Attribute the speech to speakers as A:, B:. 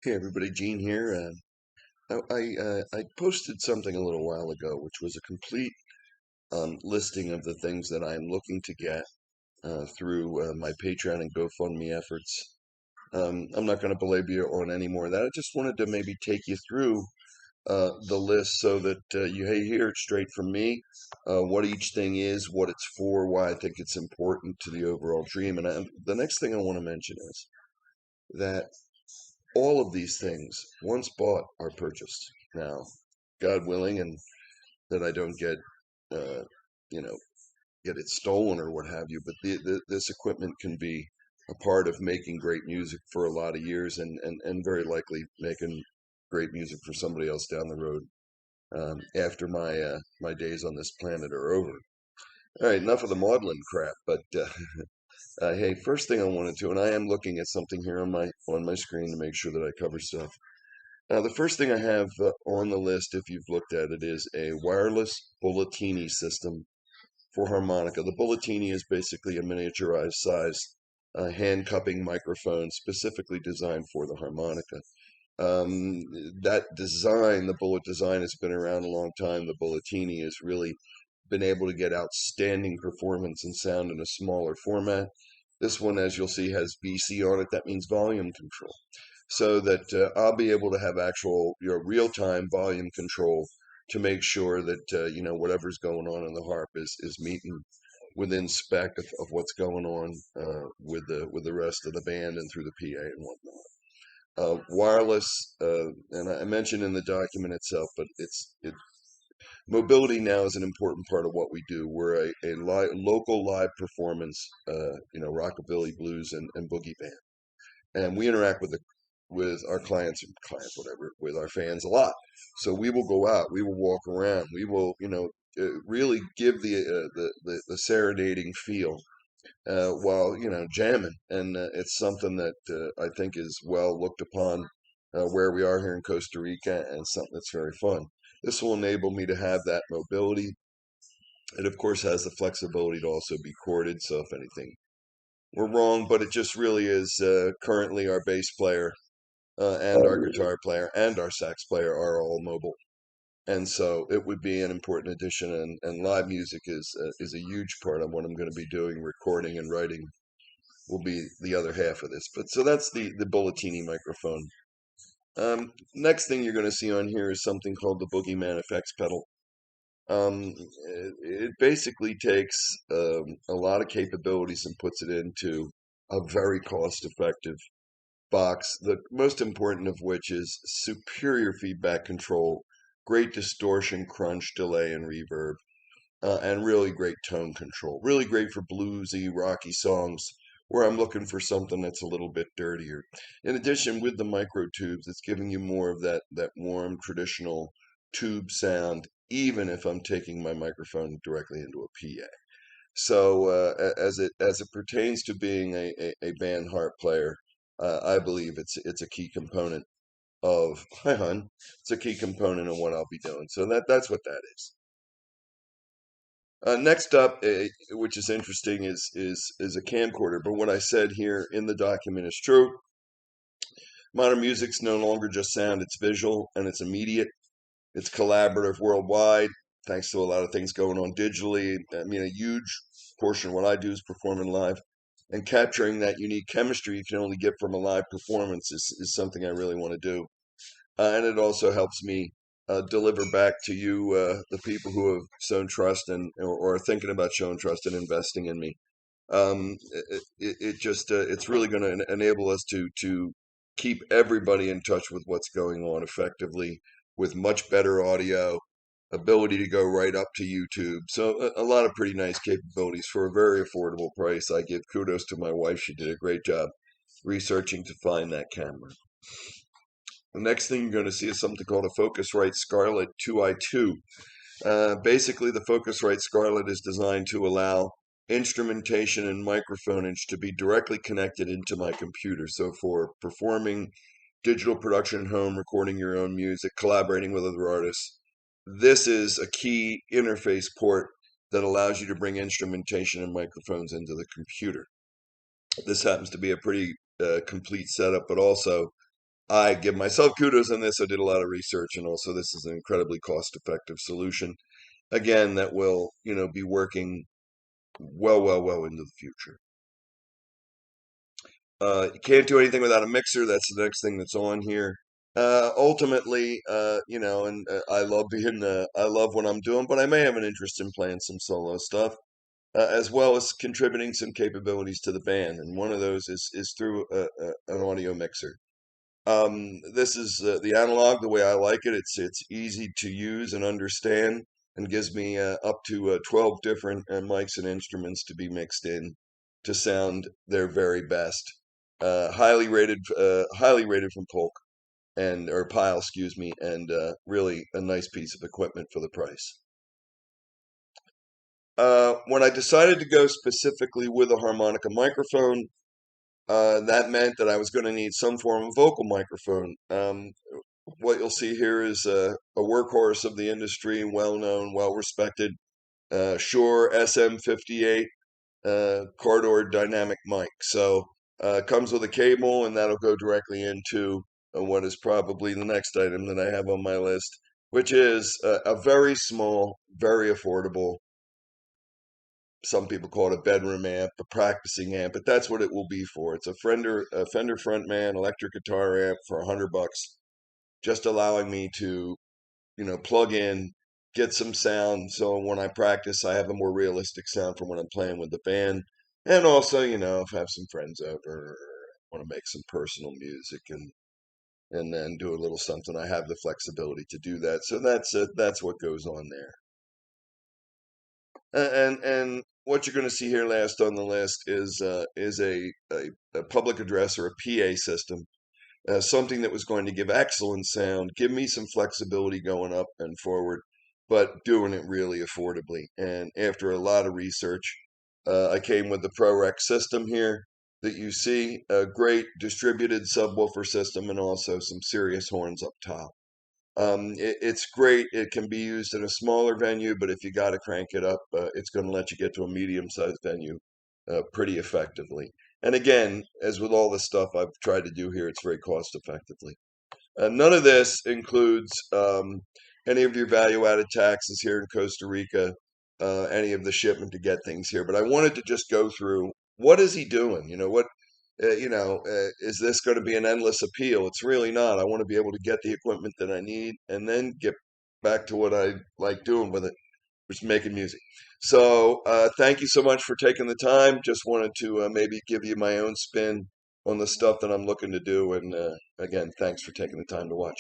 A: Hey everybody, Gene here. I posted something a little while ago, which was a complete listing of the things that I'm looking to get through my Patreon and GoFundMe efforts. I'm not going to belabor you on any more of that. I just wanted to maybe take you through the list so that you hear it straight from me, what each thing is, what it's for, why I think it's important to the overall dream. And the next thing I want to mention is that all of these things, once bought, are purchased. Now, God willing, and that I don't get, uh, you know, get it stolen or what have you. But this equipment can be a part of making great music for a lot of years, and very likely making great music for somebody else down the road after my days on this planet are over. All right, enough of the maudlin crap. But hey, first thing I wanted to, and I am looking at something here on my screen to make sure that I cover stuff. The first thing I have on the list, if you've looked at it, is a wireless Bulletini system for harmonica. The Bulletini is basically a miniaturized size hand cupping microphone specifically designed for the harmonica. Um, that design, the Bullet design, has been around a long time. The Bulletini has really been able to get outstanding performance and sound in a smaller format. This one, as you'll see, has VC on it. That means volume control, so that I'll be able to have actual, real-time volume control to make sure that whatever's going on in the harp is meeting within spec of what's going on with the rest of the band and through the PA and whatnot. Wireless, and I mentioned in the document itself, but mobility now is an important part of what we do. We're a local live performance, rockabilly, blues, and boogie band, and we interact with our clients, whatever, with our fans a lot. So we will go out, we will walk around, we will, really give the serenading feel while jamming, and it's something that I think is well looked upon where we are here in Costa Rica, and something that's very fun. This will enable me to have that mobility. It of course has the flexibility to also be corded, so if anything we're wrong, but it just really is currently our bass player and our guitar player and our sax player are all mobile, and so it would be an important addition. And live music is a huge part of what I'm going to be doing. Recording and writing will be the other half of this. But so that's the Bulletini microphone. Next thing you're going to see on here is something called the Boogeyman effects pedal. It basically takes a lot of capabilities and puts it into a very cost-effective box. The most important of which is superior feedback control, great distortion, crunch, delay, and reverb, and really great tone control. Really great for bluesy, rocky songs where I'm looking for something that's a little bit dirtier. In addition, with the micro tubes, it's giving you more of that warm, traditional tube sound, even if I'm taking my microphone directly into a PA. So as it pertains to being a band harp player, I believe it's a key component of hi hun. It's a key component of what I'll be doing. So that's what that is. Next up, which is interesting, is a camcorder. But what I said here in the document is true. Modern music's no longer just sound; it's visual and it's immediate. It's collaborative worldwide, thanks to a lot of things going on digitally. I mean, a huge portion of what I do is performing live, and capturing that unique chemistry you can only get from a live performance is something I really want to do. And it also helps me deliver back to you, the people who have shown trust or are thinking about showing trust and investing in me. It's really going to enable us to keep everybody in touch with what's going on effectively, with much better audio, ability to go right up to YouTube. So a lot of pretty nice capabilities for a very affordable price. I give kudos to my wife; she did a great job researching to find that camera. The next thing you're going to see is something called a Focusrite Scarlett 2i2. Basically, the Focusrite Scarlett is designed to allow instrumentation and microphoneage to be directly connected into my computer. So for performing digital production at home, recording your own music, collaborating with other artists, this is a key interface port that allows you to bring instrumentation and microphones into the computer. This happens to be a pretty complete setup, but also I give myself kudos on this. I did a lot of research, and also this is an incredibly cost-effective solution. Again, that will, be working well, well, well into the future. You can't do anything without a mixer. That's the next thing that's on here. Ultimately, and I love I love what I'm doing, but I may have an interest in playing some solo stuff, as well as contributing some capabilities to the band. And one of those is through an audio mixer. This is the analog the way I like it. It's easy to use and understand, and gives me up to 12 different mics and instruments to be mixed in to sound their very best. Highly rated from Polk and or Pile, excuse me, and really a nice piece of equipment for the price. When I decided to go specifically with a harmonica microphone, that meant that I was going to need some form of vocal microphone. What you'll see here is a workhorse of the industry, well known, well respected, Shure SM58 Cardor dynamic mic. So it comes with a cable, and that'll go directly into what is probably the next item that I have on my list, which is a very small, very affordable, some people call it a bedroom amp, a practicing amp, but that's what it will be for. It's a Fender Frontman electric guitar amp for $100, just allowing me to, plug in, get some sound. So when I practice, I have a more realistic sound from when I'm playing with the band. And also, if I have some friends over, or want to make some personal music and then do a little something, I have the flexibility to do that. So that's what goes on there. And what you're going to see here last on the list is a public address or a PA system, something that was going to give excellent sound, give me some flexibility going up and forward, but doing it really affordably. And after a lot of research, I came with the ProRec system here that you see, a great distributed subwoofer system, and also some serious horns up top. It's great. It can be used in a smaller venue, but if you got to crank it up, it's going to let you get to a medium-sized venue pretty effectively. And again, as with all the stuff I've tried to do here, it's very cost effectively. None of this includes any of your value-added taxes here in Costa Rica, any of the shipment to get things here. But I wanted to just go through, what is he doing? Is this going to be an endless appeal? It's really not. I want to be able to get the equipment that I need and then get back to what I like doing with it, which is making music. So thank you so much for taking the time. Just wanted to maybe give you my own spin on the stuff that I'm looking to do. And again, thanks for taking the time to watch.